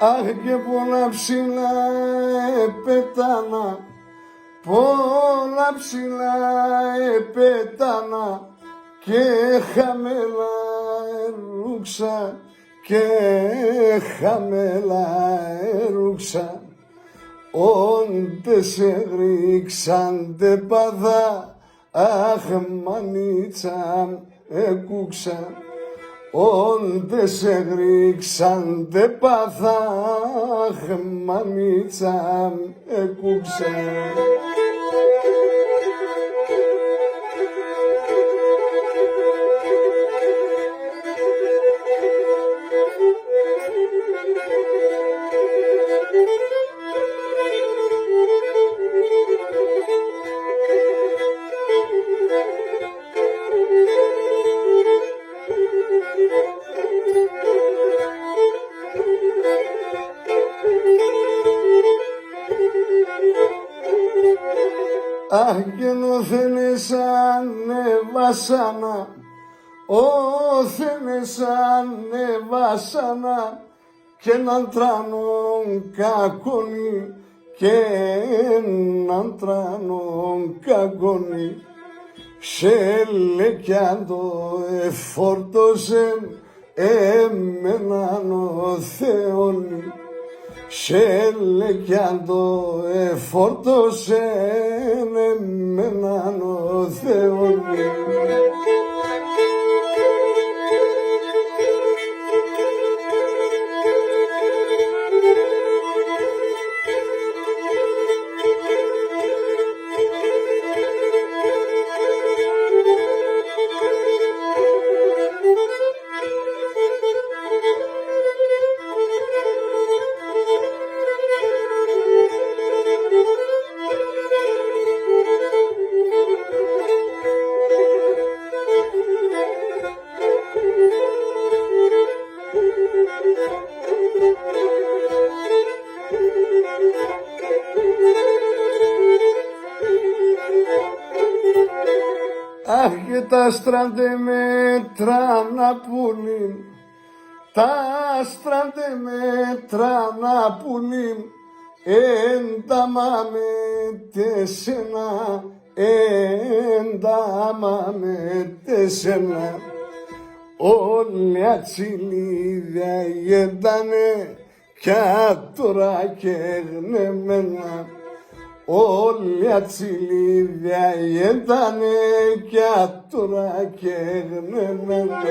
Αχ και πολλά ψηλά πετάνα, πολλά ψηλά πετάνα και χαμέλα ρούξα και χαμέλα ρούξα. Όντε σε ρίξαντε παδά, αχ μανίτσα εκούξα. Όντε σε ρίξαντε παδά, αχ μανίτσα εκούξα. Αχ και νόθενες ανεβάσανα, όθενες ανεβάσανα και έναν τρανόν κακόνι και έναν τρανόν κακόνι. Σε λεκιάν το εφόρτωσεν εμέναν ο Θεόνι. Σε λεκιάν το εφόρτωσεν εμέναν ο Θεόνι. Αχ και τα στραντεμέτρα να πουλήν, τα στραντεμέτρα να πουλήν, ένταμα με τεσένα, ένταμα με τεσένα. Όλη ατσιλίδια γέντανε κι τώρα και γνεμένα. Όλη ατσιλίδια γέντανε κι τώρα και γνεμένα.